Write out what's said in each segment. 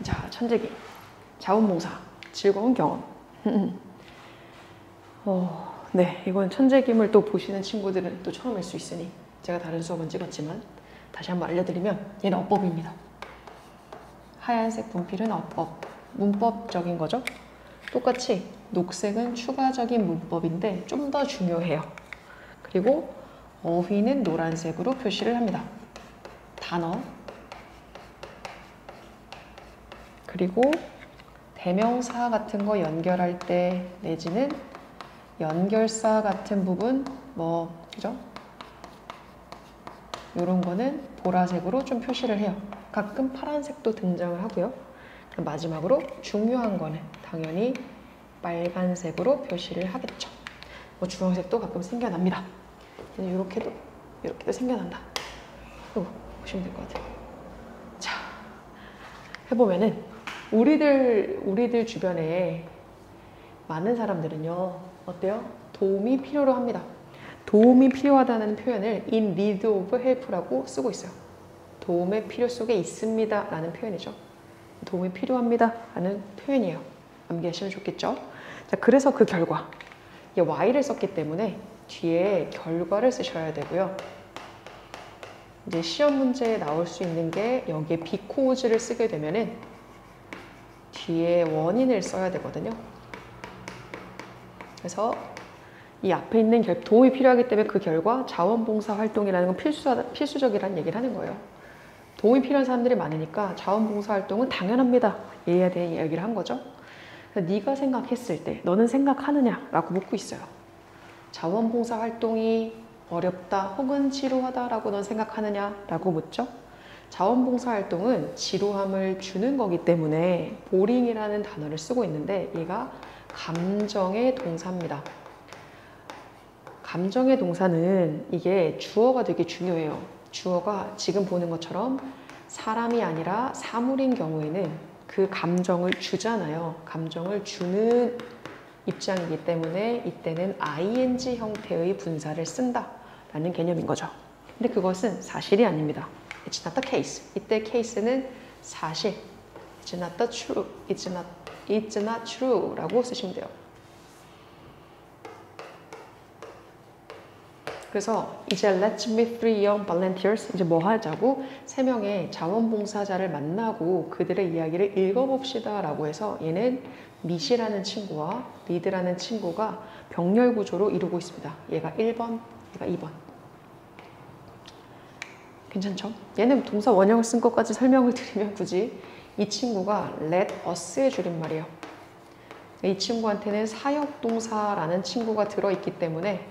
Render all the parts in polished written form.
자, 천재기, 자원봉사, 즐거운 경험. 네, 이건 천재김을 또 보시는 친구들은 또 처음일 수 있으니 제가 다른 수업은 찍었지만 다시 한번 알려드리면 얘는 어법입니다. 하얀색 분필은 어법, 문법적인 거죠. 똑같이 녹색은 추가적인 문법인데 좀 더 중요해요. 그리고 어휘는 노란색으로 표시를 합니다. 단어, 그리고 대명사 같은 거 연결할 때 내지는 연결사 같은 부분 그죠? 이런 거는 보라색으로 좀 표시를 해요. 가끔 파란색도 등장을 하고요. 마지막으로 중요한 거는 당연히 빨간색으로 표시를 하겠죠. 주황색도 가끔 생겨납니다. 이렇게도 생겨난다. 이거 보시면 될 것 같아요. 자, 해보면은 우리들 주변에 많은 사람들은요, 어때요? 도움이 필요로 합니다. 도움이 필요하다는 표현을 in need of help라고 쓰고 있어요. 도움의 필요 속에 있습니다 라는 표현이죠. 도움이 필요합니다 라는 표현이에요. 암기하시면 좋겠죠? 자, 그래서 그 결과, y를 썼기 때문에 뒤에 결과를 쓰셔야 되고요. 이제 시험 문제에 나올 수 있는 게 여기에 because를 쓰게 되면은 뒤에 원인을 써야 되거든요. 그래서 이 앞에 있는 도움이 필요하기 때문에 그 결과 자원봉사 활동이라는 건 필수적이라는 얘기를 하는 거예요. 도움이 필요한 사람들이 많으니까 자원봉사 활동은 당연합니다. 얘에 대해 이야기를 한 거죠. 네가 생각했을 때 너는 생각하느냐? 라고 묻고 있어요. 자원봉사 활동이 어렵다 혹은 지루하다 라고 넌 생각하느냐? 라고 묻죠. 자원봉사 활동은 지루함을 주는 거기 때문에 보링이라는 단어를 쓰고 있는데 얘가 감정의 동사입니다. 감정의 동사는 이게 주어가 되게 중요해요. 주어가 지금 보는 것처럼 사람이 아니라 사물인 경우에는 그 감정을 주잖아요. 감정을 주는 입장이기 때문에 이때는 ing 형태의 분사를 쓴다 라는 개념인 거죠. 근데 그것은 사실이 아닙니다. It's not the case. 이때 case는 사실. It's not the true. It's not true 라고 쓰시면 돼요. 그래서 이제 let's meet three young volunteers. 이제 뭐 하자고? 3명의 자원봉사자를 만나고 그들의 이야기를 읽어봅시다 라고 해서 얘는 meet이라는 친구와 read라는 친구가 병렬 구조로 이루고 있습니다. 얘가 1번, 얘가 2번. 괜찮죠? 얘는 동사 원형을 쓴 것까지 설명을 드리면 굳이 이 친구가 let us의 줄임말이에요. 이 친구한테는 사역동사라는 친구가 들어있기 때문에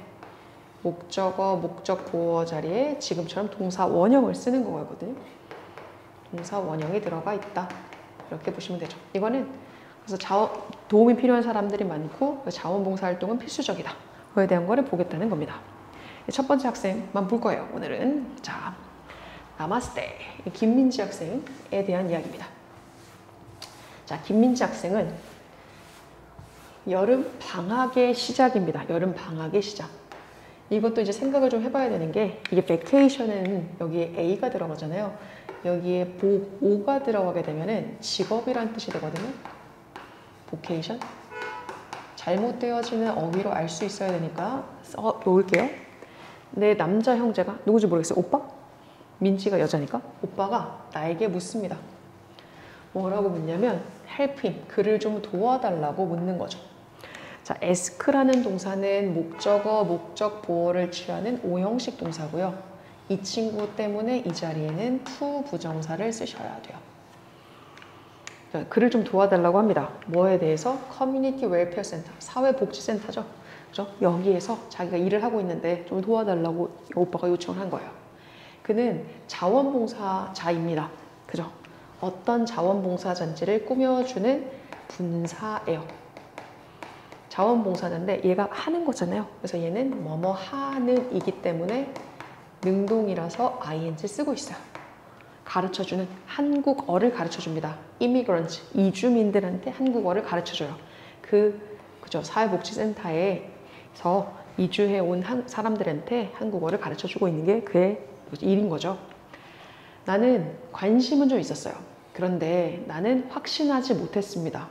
목적어, 목적 보어 자리에 지금처럼 동사 원형을 쓰는 거거든요. 동사 원형이 들어가 있다. 이렇게 보시면 되죠. 이거는 그래서 도움이 필요한 사람들이 많고 자원봉사 활동은 필수적이다. 그에 대한 거를 보겠다는 겁니다. 첫 번째 학생만 볼 거예요. 오늘은 자, 나마스테 김민지 학생에 대한 이야기입니다. 자, 김민지 학생은 여름 방학의 시작입니다. 여름 방학의 시작. 이것도 이제 생각을 좀 해봐야 되는 게 이게 vacation은 여기에 A가 들어가잖아요. 여기에 O가 들어가게 되면은 직업이란 뜻이 되거든요. vocation. 잘못되어지는 어휘로 알 수 있어야 되니까 놓을게요. 내 남자 형제가 누구지 모르겠어요. 오빠? 민지가 여자니까 오빠가 나에게 묻습니다. 뭐라고 묻냐면 help him, 그를 좀 도와달라고 묻는 거죠. 자, ask라는 동사는 목적어, 목적 보어를 취하는 오형식 동사고요. 이 친구 때문에 이 자리에는 to 부정사를 쓰셔야 돼요. 자, 그를 좀 도와달라고 합니다. 뭐에 대해서? 커뮤니티 웰페어 센터, 사회복지센터죠. 그죠? 여기에서 자기가 일을 하고 있는데 좀 도와달라고 오빠가 요청을 한 거예요. 그는 자원봉사자입니다. 그죠? 어떤 자원봉사자인지를 꾸며주는 분사예요. 자원봉사자인데 얘가 하는 거잖아요. 그래서 얘는 뭐뭐 하는 이기 때문에 능동이라서 ing 쓰고 있어요. 가르쳐주는 한국어를 가르쳐줍니다. immigrant, 이주민들한테 한국어를 가르쳐줘요. 그죠? 사회복지센터에서 이주해 온 사람들한테 한국어를 가르쳐주고 있는 게 그의 일인 거죠. 나는 관심은 좀 있었어요. 그런데 나는 확신하지 못했습니다.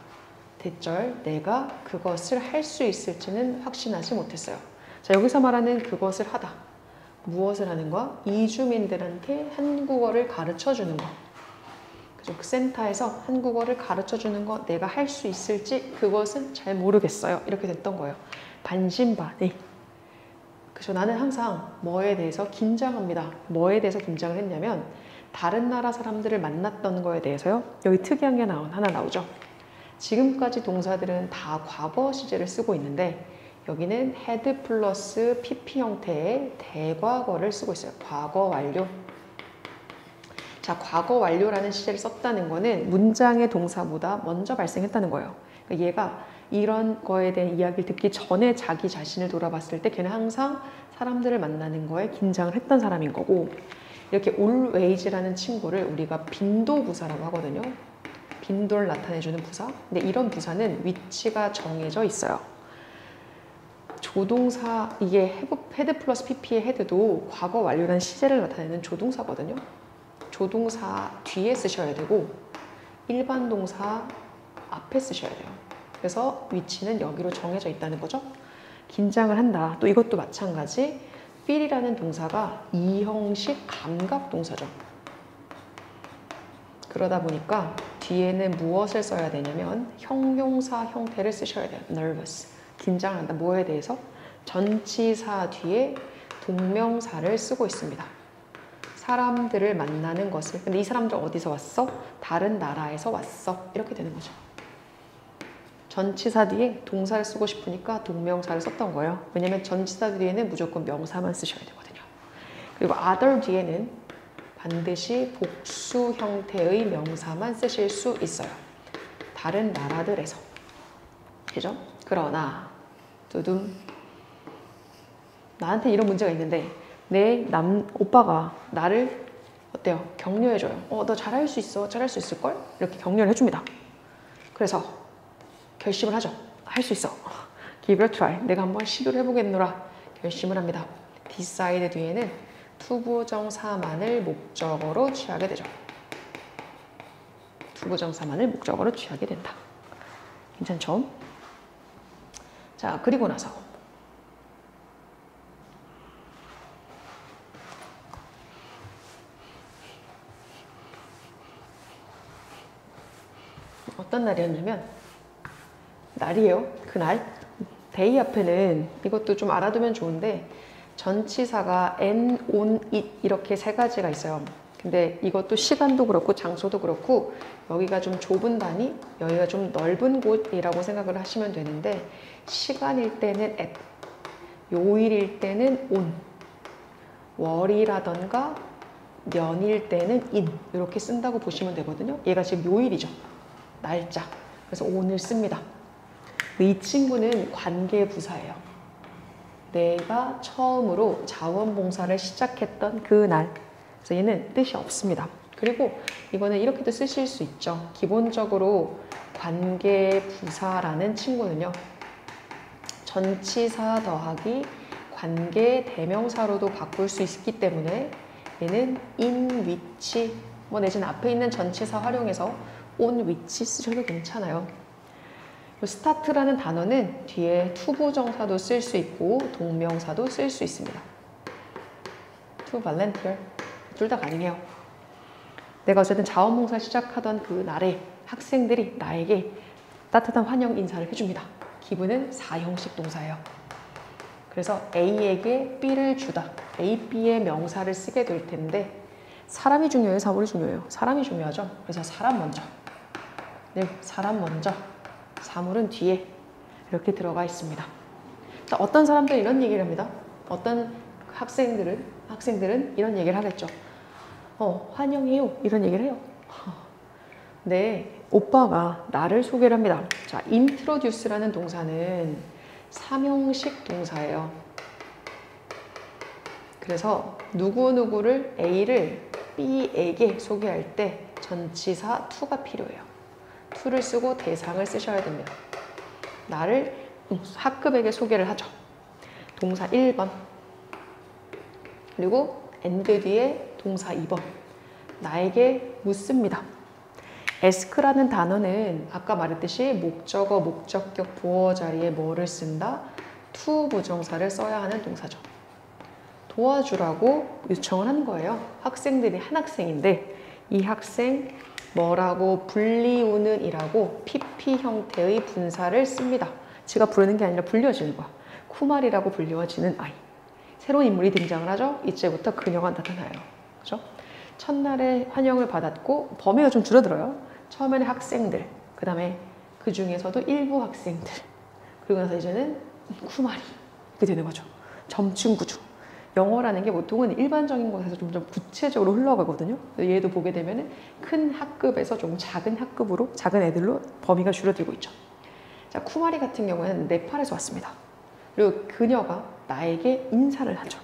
대절 내가 그것을 할 수 있을지는 확신하지 못했어요. 자, 여기서 말하는 그것을 하다. 무엇을 하는 거? 이주민들한테 한국어를 가르쳐 주는 거. 그죠? 그 센터에서 한국어를 가르쳐 주는 거 내가 할 수 있을지 그것은 잘 모르겠어요. 이렇게 됐던 거예요. 반신반의. 그죠? 나는 항상 뭐에 대해서 긴장합니다. 뭐에 대해서 긴장을 했냐면 다른 나라 사람들을 만났던 거에 대해서요. 여기 특이한 게 하나 나오죠. 지금까지 동사들은 다 과거 시제를 쓰고 있는데 여기는 had 플러스 pp 형태의 대과거를 쓰고 있어요. 과거 완료. 자, 과거 완료라는 시제를 썼다는 거는 문장의 동사보다 먼저 발생했다는 거예요. 그러니까 얘가 이런 거에 대한 이야기를 듣기 전에 자기 자신을 돌아봤을 때 걔는 항상 사람들을 만나는 거에 긴장을 했던 사람인 거고, 이렇게 always라는 친구를 우리가 빈도부사라고 하거든요. 빈도를 나타내주는 부사. 근데 이런 부사는 위치가 정해져 있어요. 조동사, 이게 헤드 플러스 pp의 헤드도 과거 완료라는 시제를 나타내는 조동사거든요. 조동사 뒤에 쓰셔야 되고 일반 동사 앞에 쓰셔야 돼요. 그래서 위치는 여기로 정해져 있다는 거죠. 긴장을 한다. 또 이것도 마찬가지. feel이라는 동사가 이형식 감각 동사죠. 그러다 보니까 뒤에는 무엇을 써야 되냐면 형용사 형태를 쓰셔야 돼요. nervous. 긴장을 한다. 뭐에 대해서? 전치사 뒤에 동명사를 쓰고 있습니다. 사람들을 만나는 것을. 근데 이 사람들 어디서 왔어? 다른 나라에서 왔어. 이렇게 되는 거죠. 전치사 뒤에 동사를 쓰고 싶으니까 동명사를 썼던 거예요. 왜냐면 전치사 뒤에는 무조건 명사만 쓰셔야 되거든요. 그리고 other 뒤에는 반드시 복수 형태의 명사만 쓰실 수 있어요. 다른 나라들에서. 그죠? 그러나 두둠, 나한테 이런 문제가 있는데 내 오빠가 나를 어때요? 격려해줘요. 너 잘할 수 있어. 잘할 수 있을걸? 이렇게 격려를 해줍니다. 그래서 결심을 하죠. 할 수 있어. Give it a try. 내가 한번 시도를 해보겠노라. 결심을 합니다. decide 뒤에는 투부정사만을 목적어로 취하게 되죠. 투부정사만을 목적어로 취하게 된다. 괜찮죠? 자, 그리고 나서 어떤 날이었냐면 날이에요. 그날. 데이 앞에는 이것도 좀 알아두면 좋은데 전치사가 and, on, it 이렇게 세 가지가 있어요. 근데 이것도 시간도 그렇고 장소도 그렇고 여기가 좀 좁은 단위, 여기가 좀 넓은 곳이라고 생각을 하시면 되는데 시간일 때는 at, 요일일 때는 on, 월이라던가 년일 때는 in 이렇게 쓴다고 보시면 되거든요. 얘가 지금 요일이죠. 날짜. 그래서 on을 씁니다. 이 친구는 관계부사예요. 내가 처음으로 자원봉사를 시작했던 그날. 그래서 얘는 뜻이 없습니다. 그리고 이거는 이렇게도 쓰실 수 있죠. 기본적으로 관계부사라는 친구는요. 전치사 더하기 관계 대명사로도 바꿀 수 있기 때문에 얘는 in, which 뭐 내지는 앞에 있는 전치사 활용해서 on, which 쓰셔도 괜찮아요. 스타트라는 단어는 뒤에 투부정사도 쓸 수 있고 동명사도 쓸 수 있습니다. to volunteer 둘 다 가능해요. 내가 어쨌든 자원봉사 시작하던 그 날에 학생들이 나에게 따뜻한 환영 인사를 해줍니다. 기분은 4형식 동사예요. 그래서 A에게 B를 주다. A, B의 명사를 쓰게 될 텐데 사람이 중요해요? 사물이 중요해요? 사람이 중요하죠. 그래서 사람 먼저. 네, 사람 먼저. 사물은 뒤에 이렇게 들어가 있습니다. 자, 어떤 사람들은 이런 얘기를 합니다. 어떤 학생들은 이런 얘기를 하겠죠. 환영해요. 이런 얘기를 해요. 네, 오빠가 나를 소개를 합니다. 자, introduce라는 동사는 3형식 동사예요. 그래서 누구누구를 A를 B에게 소개할 때 전치사 to가 필요해요. to를 쓰고 대상을 쓰셔야 됩니다. 나를 학급에게 소개를 하죠. 동사 1번. 그리고 and 뒤에 동사 2번. 나에게 묻습니다. ask라는 단어는 아까 말했듯이 목적어, 목적격, 보어 자리에 뭐를 쓴다? to 부정사를 써야 하는 동사죠. 도와주라고 요청을 한 거예요. 학생들이 한 학생인데 이 학생 뭐라고 불리우는 이라고 PP 형태의 분사를 씁니다. 지가 부르는 게 아니라 불려지는 거야. 쿠마리라고 불려지는 아이. 새로운 인물이 등장을 하죠. 이제부터 그녀가 나타나요. 그죠? 첫날에 환영을 받았고 범위가 좀 줄어들어요. 처음에는 학생들, 그 다음에 그 중에서도 일부 학생들, 그리고 나서 이제는 쿠마리 이렇게 되는 거죠. 점층 구조. 영어라는 게 보통은 일반적인 것에서 좀 구체적으로 흘러가거든요. 얘도 보게 되면 큰 학급에서 좀 작은 학급으로, 작은 애들로 범위가 줄어들고 있죠. 자, 쿠마리 같은 경우에는 네팔에서 왔습니다. 그리고 그녀가 나에게 인사를 하죠.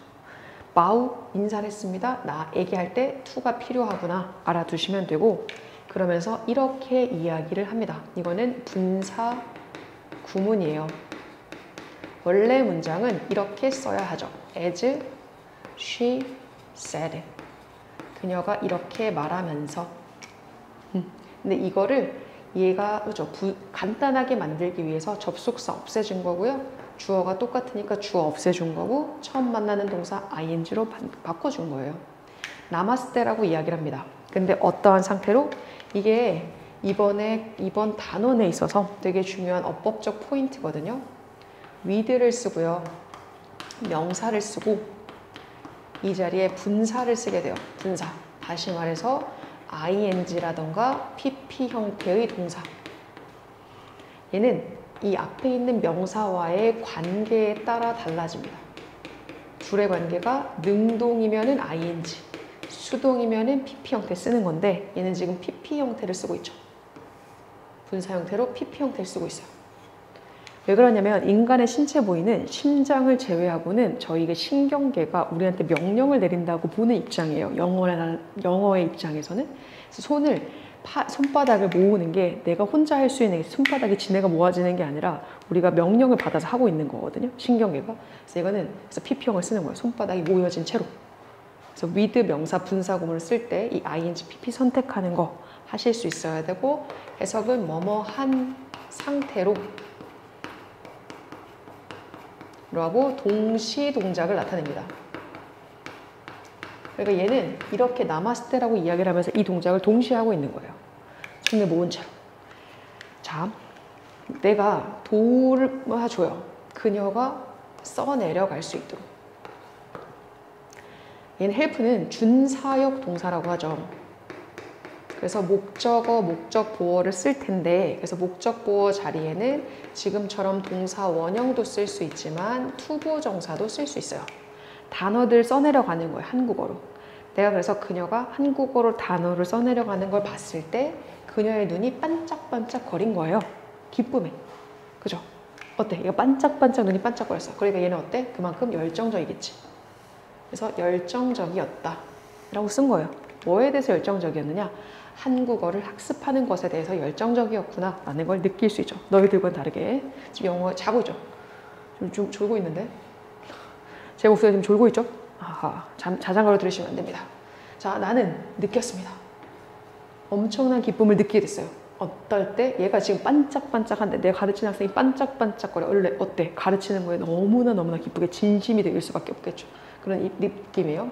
마우 인사를 했습니다. 나에게 할 때 투가 필요하구나 알아두시면 되고, 그러면서 이렇게 이야기를 합니다. 이거는 분사 구문이에요. 원래 문장은 이렇게 써야 하죠. As she said. 그녀가 이렇게 말하면서. 근데 이거를 얘가 그죠? 간단하게 만들기 위해서 접속사 없애준 거고요. 주어가 똑같으니까 주어 없애준 거고, 처음 만나는 동사 ing로 바꿔준 거예요. 나마스테라고 이야기를 합니다. 근데 어떠한 상태로? 이게 이번 단원에 있어서 되게 중요한 어법적 포인트거든요. with를 쓰고요. 명사를 쓰고 이 자리에 분사를 쓰게 돼요. 분사. 다시 말해서 ing라던가 pp 형태의 동사. 얘는 이 앞에 있는 명사와의 관계에 따라 달라집니다. 둘의 관계가 능동이면은 ing, 수동이면은 pp 형태 쓰는 건데 얘는 지금 pp 형태를 쓰고 있죠. 분사 형태로 pp 형태를 쓰고 있어요. 왜 그러냐면 인간의 신체 부위는 심장을 제외하고는 저희가 신경계가 우리한테 명령을 내린다고 보는 입장이에요. 영어의 입장에서는. 그래서 손바닥을 모으는 게 내가 혼자 할 수 있는 게 손바닥이 지네가 모아지는 게 아니라 우리가 명령을 받아서 하고 있는 거거든요. 신경계가. 그래서 PP형을 쓰는 거예요. 손바닥이 모여진 채로. 그래서 with 명사 분사 구문을 쓸 때 이 ing, pp 선택하는 거 하실 수 있어야 되고, 해석은 뭐뭐 한 상태로 라고 동시 동작을 나타냅니다. 그러니까 얘는 이렇게 나마스테라고 이야기를 하면서 이 동작을 동시에 하고 있는 거예요. 손을 모은 채로. 자, 내가 도와줘요. 그녀가 써내려갈 수 있도록. 얘는 help는 준사역 동사라고 하죠. 그래서 목적어, 목적 보어를 쓸 텐데, 그래서 목적 보어 자리에는 지금처럼 동사 원형도 쓸 수 있지만 투부정사도 쓸 수 있어요. 단어들 써내려가는 거예요. 한국어로. 내가 그래서 그녀가 한국어로 단어를 써내려가는 걸 봤을 때 그녀의 눈이 반짝반짝 거린 거예요. 기쁨에. 그죠? 어때? 얘가 반짝반짝 눈이 반짝거렸어. 그러니까 얘는 어때? 그만큼 열정적이겠지. 그래서 열정적이었다 라고 쓴 거예요. 뭐에 대해서 열정적이었느냐? 한국어를 학습하는 것에 대해서 열정적이었구나 라는 걸 느낄 수 있죠. 너희들과는 다르게. 지금 영어 자고 있죠? 좀 졸고 있는데? 제 목소리 지금 졸고 있죠? 아하, 자장가로 들으시면 안 됩니다. 자, 나는 느꼈습니다. 엄청난 기쁨을 느끼게 됐어요. 어떨 때? 얘가 지금 반짝반짝한데 내가 가르치는 학생이 반짝반짝거려. 원래 어때? 가르치는 거에 너무나 기쁘게 진심이 될 수밖에 없겠죠. 그런 느낌이에요.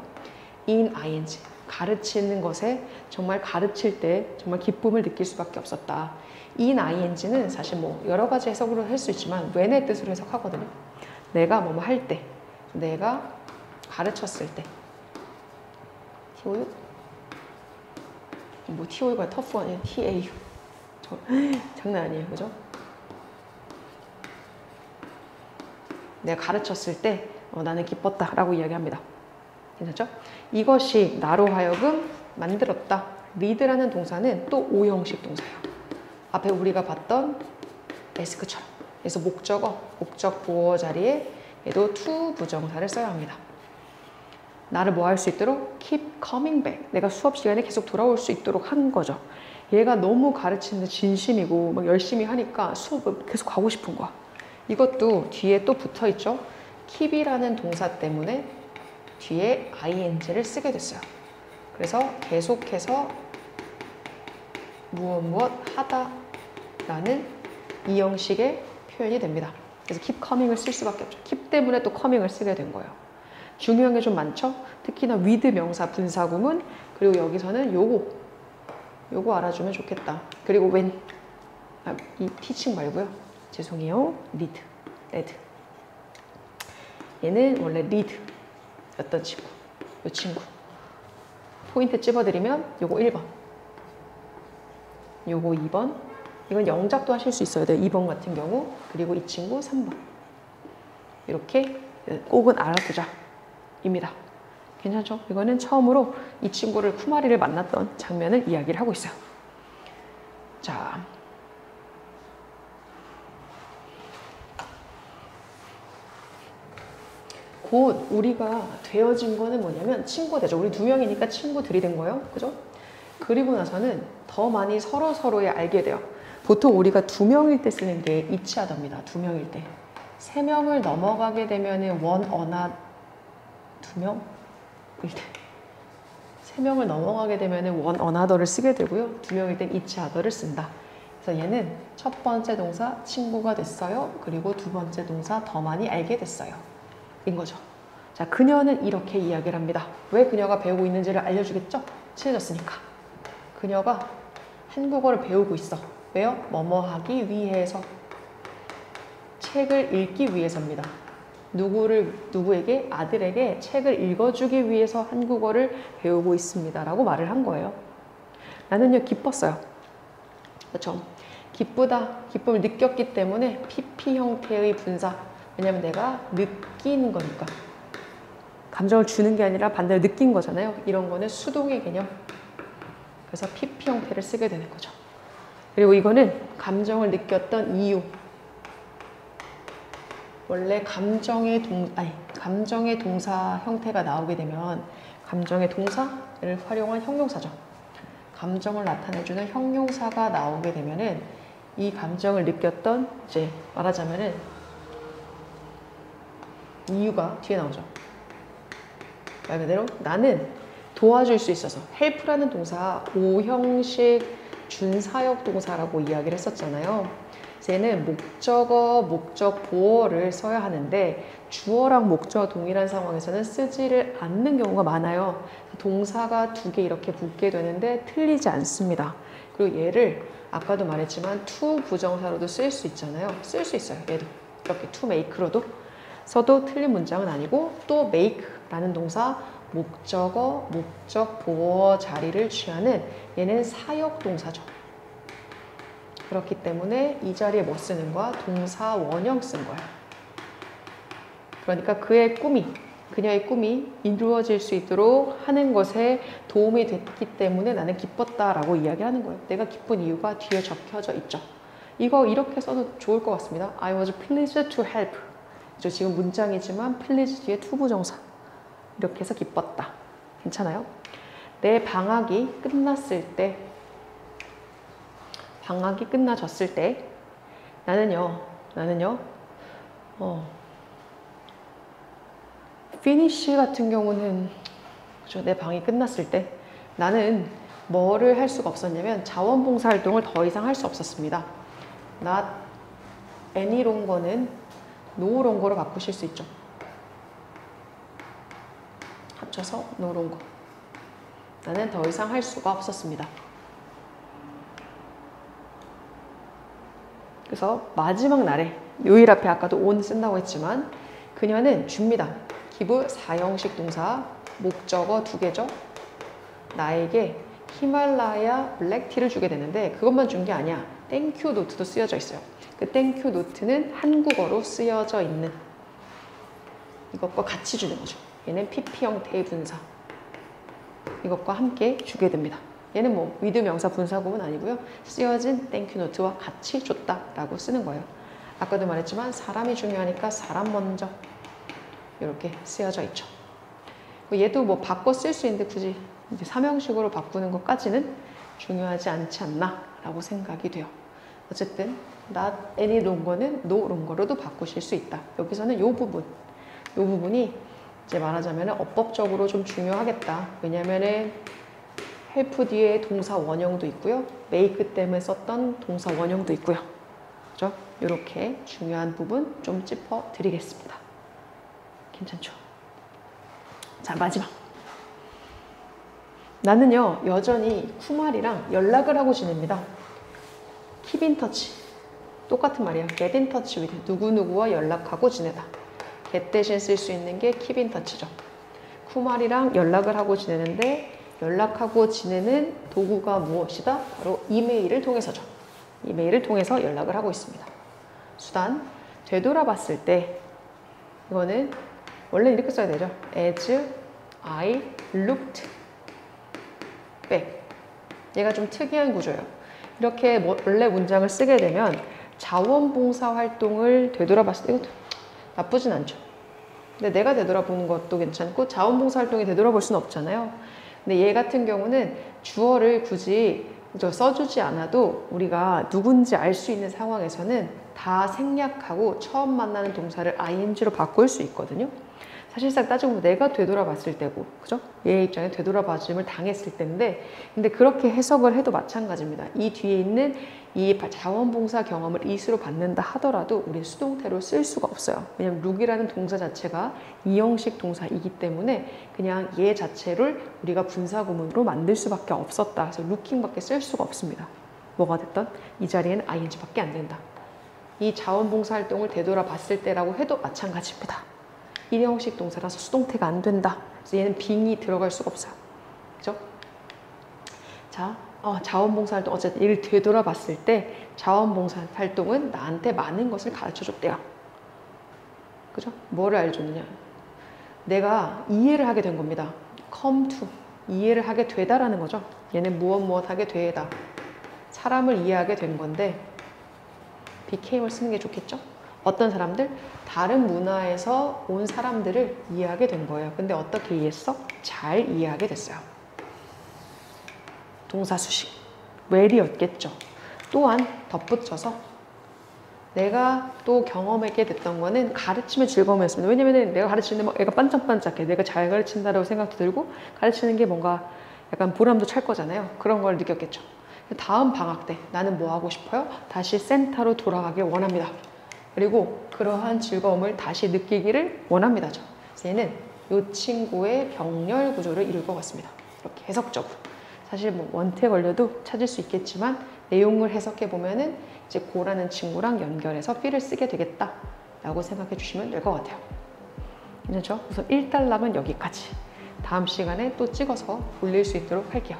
in ing. 가르치는 것에 정말 가르칠 때 정말 기쁨을 느낄 수밖에 없었다. in ing는 사실 뭐 여러 가지 해석으로 할 수 있지만 when의 뜻으로 해석하거든요. 내가 뭐뭐 할 때, 내가 가르쳤을 때. TOU? 뭐 TOU가 터프가 아니에요. TAU. 장난 아니에요. 그죠? 내가 가르쳤을 때 나는 기뻤다 라고 이야기합니다. 괜찮죠? 이것이 나로 하여금 만들었다. lead라는 동사는 또 오형식 동사예요. 앞에 우리가 봤던 ask처럼. 그래서 목적어, 목적 보어 자리에 얘도 to 부정사를 써야 합니다. 나를 뭐 할 수 있도록? keep coming back. 내가 수업 시간에 계속 돌아올 수 있도록 한 거죠. 얘가 너무 가르치는 데 진심이고 막 열심히 하니까 수업을 계속 가고 싶은 거야. 이것도 뒤에 또 붙어 있죠. keep이라는 동사 때문에 뒤에 ing를 쓰게 됐어요. 그래서 계속해서 무엇 하다라는 이 형식의 표현이 됩니다. 그래서 keep coming을 쓸 수밖에 없죠. keep 때문에 또 coming을 쓰게 된 거예요. 중요한 게 좀 많죠? 특히나 with 명사 분사구문, 그리고 여기서는 요거 알아주면 좋겠다. 그리고 when, 이 teaching 말고요. 죄송해요. read. 얘는 원래 read 였던 친구. 이 친구. 포인트 찝어드리면 요거 1번. 요거 2번. 이건 영작도 하실 수 있어야 돼요. 2번 같은 경우. 그리고 이 친구 3번. 이렇게 꼭은 알아두자. 입니다. 괜찮죠? 이거는 처음으로 이 친구를 쿠마리를 만났던 장면을 이야기를 하고 있어요. 자. 곧 우리가 되어진 거는 뭐냐면 친구가 되죠. 우리 2명이니까 친구들이 된 거예요. 그죠? 그리고 나서는 더 많이 서로서로에 알게 돼요. 보통 우리가 2명일 때 쓰는 게 이치하답니다. 2명일 때. 3명을 넘어가게 되면은 원, 어나, 2명일 때. 3명을 넘어가게 되면은 원, 어나더를 쓰게 되고요. 2명일 땐 이치하더를 쓴다. 그래서 얘는 첫 번째 동사 친구가 됐어요. 그리고 두 번째 동사 더 많이 알게 됐어요. 인 거죠. 자, 그녀는 이렇게 이야기를 합니다. 왜 그녀가 배우고 있는지를 알려주겠죠? 친해졌으니까. 그녀가 한국어를 배우고 있어. 왜요? 뭐뭐 하기 위해서. 책을 읽기 위해서입니다. 누구에게? 아들에게 책을 읽어주기 위해서 한국어를 배우고 있습니다. 라고 말을 한 거예요. 나는요, 기뻤어요. 그렇죠? 기쁘다, 기쁨을 느꼈기 때문에 PP 형태의 분사. 왜냐면 내가 느낀 거니까. 감정을 주는 게 아니라 반대로 느낀 거잖아요. 이런 거는 수동의 개념. 그래서 PP 형태를 쓰게 되는 거죠. 그리고 이거는 감정을 느꼈던 이유. 원래 감정의 동사 형태가 나오게 되면 감정의 동사를 활용한 형용사죠. 감정을 나타내주는 형용사가 나오게 되면은 이 감정을 느꼈던, 이제 말하자면은 이유가 뒤에 나오죠. 말 그대로 나는 도와줄 수 있어서. help라는 동사 오형식 준사역 동사라고 이야기를 했었잖아요. 얘는 목적어, 목적 보어를 써야 하는데 주어랑 목적어 동일한 상황에서는 쓰지를 않는 경우가 많아요. 동사가 2개 이렇게 붙게 되는데 틀리지 않습니다. 그리고 얘를 아까도 말했지만 to 부정사로도 쓸 수 있잖아요. 쓸 수 있어요. 얘도 이렇게 to make로도 써도 틀린 문장은 아니고, 또 make라는 동사 목적어, 목적 보어 자리를 취하는 얘는 사역 동사죠. 그렇기 때문에 이 자리에 뭐 쓰는 거야? 동사 원형 쓴 거야. 그러니까 그녀의 꿈이 이루어질 수 있도록 하는 것에 도움이 됐기 때문에 나는 기뻤다라고 이야기하는 거예요. 내가 기쁜 이유가 뒤에 적혀져 있죠. 이거 이렇게 써도 좋을 것 같습니다. I was pleased to help. 지금 문장이지만 pleased 뒤에 to 부정사. 이렇게 해서 기뻤다. 괜찮아요? 내 방학이 끝났을 때, 방학이 끝나졌을 때 나는요 finish 같은 경우는 그렇죠, 내 방이 끝났을 때 나는 뭐를 할 수가 없었냐면 자원봉사 활동을 더 이상 할 수 없었습니다. not any longer는 no longer로 바꾸실 수 있죠. 합쳐서 no longer. 나는 더 이상 할 수가 없었습니다. 그래서 마지막 날에 요일 앞에 아까도 on 쓴다고 했지만 그녀는 줍니다. give 사형식 동사 목적어 2개죠. 나에게 히말라야 블랙티를 주게 되는데 그것만 준 게 아니야. 땡큐 노트도 쓰여져 있어요. 그 땡큐 노트는 한국어로 쓰여져 있는 이것과 같이 주는 거죠. 얘는 PP 형태의 분사. 이것과 함께 주게 됩니다. 얘는 뭐 with 명사 분사구문 아니고요. 쓰여진 땡큐 노트와 같이 줬다라고 쓰는 거예요. 아까도 말했지만 사람이 중요하니까 사람 먼저 이렇게 쓰여져 있죠. 얘도 뭐 바꿔 쓸 수 있는데 굳이 이제 삼형식으로 바꾸는 것까지는 중요하지 않지 않나 라고 생각이 돼요. 어쨌든 not any longer는 no longer로도 바꾸실 수 있다. 여기서는 이 부분이 이제 말하자면 어법적으로 좀 중요하겠다. 왜냐면은 헬프 뒤에 동사 원형도 있고요. 메이크 때문에 썼던 동사 원형도 있고요. 그죠? 이렇게 중요한 부분 좀 짚어 드리겠습니다. 괜찮죠? 자, 마지막. 나는요, 여전히 쿠말이랑 연락을 하고 지냅니다. Keep in touch. 똑같은 말이야. Get in touch with. 누구누구와 연락하고 지내다. get 대신 쓸 수 있는 게 keep in touch죠. 쿠말이랑 연락을 하고 지내는데 연락하고 지내는 도구가 무엇이다? 바로 이메일을 통해서죠. 이메일을 통해서 연락을 하고 있습니다. 수단, 되돌아봤을 때 이거는 원래 이렇게 써야 되죠. As I looked back. 얘가 좀 특이한 구조예요. 이렇게 원래 문장을 쓰게 되면 자원봉사 활동을 되돌아봤을 때 이것도 나쁘진 않죠. 근데 내가 되돌아보는 것도 괜찮고 자원봉사 활동이 되돌아볼 수는 없잖아요. 근데 얘 같은 경우는 주어를 굳이 써주지 않아도 우리가 누군지 알 수 있는 상황에서는 다 생략하고 처음 만나는 동사를 ing로 바꿀 수 있거든요. 사실상 따지고 보면 내가 되돌아봤을 때고, 그죠? 얘 입장에 되돌아봐줌을 당했을 때인데, 근데 그렇게 해석을 해도 마찬가지입니다. 이 뒤에 있는 이 자원봉사 경험을 이수로 받는다 하더라도 우리 수동태로 쓸 수가 없어요. 왜냐면 look이라는 동사 자체가 이형식 동사이기 때문에 그냥 얘 자체를 우리가 분사구문으로 만들 수밖에 없었다. 그래서 looking밖에 쓸 수가 없습니다. 뭐가 됐든 이 자리에는 ing밖에 안 된다. 이 자원봉사 활동을 되돌아봤을 때라고 해도 마찬가지입니다. 일형식 동사라서 수동태가 안 된다. 그래서 얘는 being이 들어갈 수가 없어요. 그죠? 자, 자원봉사 활동, 어쨌든 이를 되돌아봤을 때 자원봉사 활동은 나한테 많은 것을 가르쳐 줬대요. 그죠? 뭐를 알려줬느냐? 내가 이해를 하게 된 겁니다. come to, 이해를 하게 되다라는 거죠. 얘는 무엇 하게 되다. 사람을 이해하게 된 건데 became을 쓰는 게 좋겠죠? 어떤 사람들? 다른 문화에서 온 사람들을 이해하게 된 거예요. 근데 어떻게 이해했어? 잘 이해하게 됐어요. 동사 수식. well이었겠죠. 또한 덧붙여서 내가 또 경험하게 됐던 거는 가르치면 즐거움이었습니다. 왜냐면 내가 가르치는데 막 애가 반짝반짝해. 내가 잘 가르친다라고 생각도 들고 가르치는 게 뭔가 약간 보람도 찰 거잖아요. 그런 걸 느꼈겠죠. 다음 방학 때 나는 뭐 하고 싶어요? 다시 센터로 돌아가길 원합니다. 그리고 그러한 즐거움을 다시 느끼기를 원합니다. 그래서 얘는 이 친구의 병렬 구조를 이룰 것 같습니다. 이렇게 해석적으로. 사실 뭐 원태 걸려도 찾을 수 있겠지만 내용을 해석해 보면은 이제 고라는 친구랑 연결해서 B를 쓰게 되겠다 라고 생각해 주시면 될 것 같아요. 괜찮죠? 우선 1단락은 여기까지. 다음 시간에 또 찍어서 올릴 수 있도록 할게요.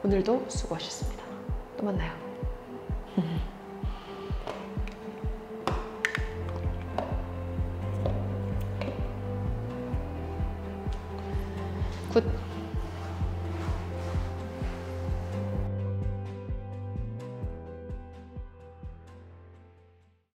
오늘도 수고하셨습니다. 또 만나요. 굿.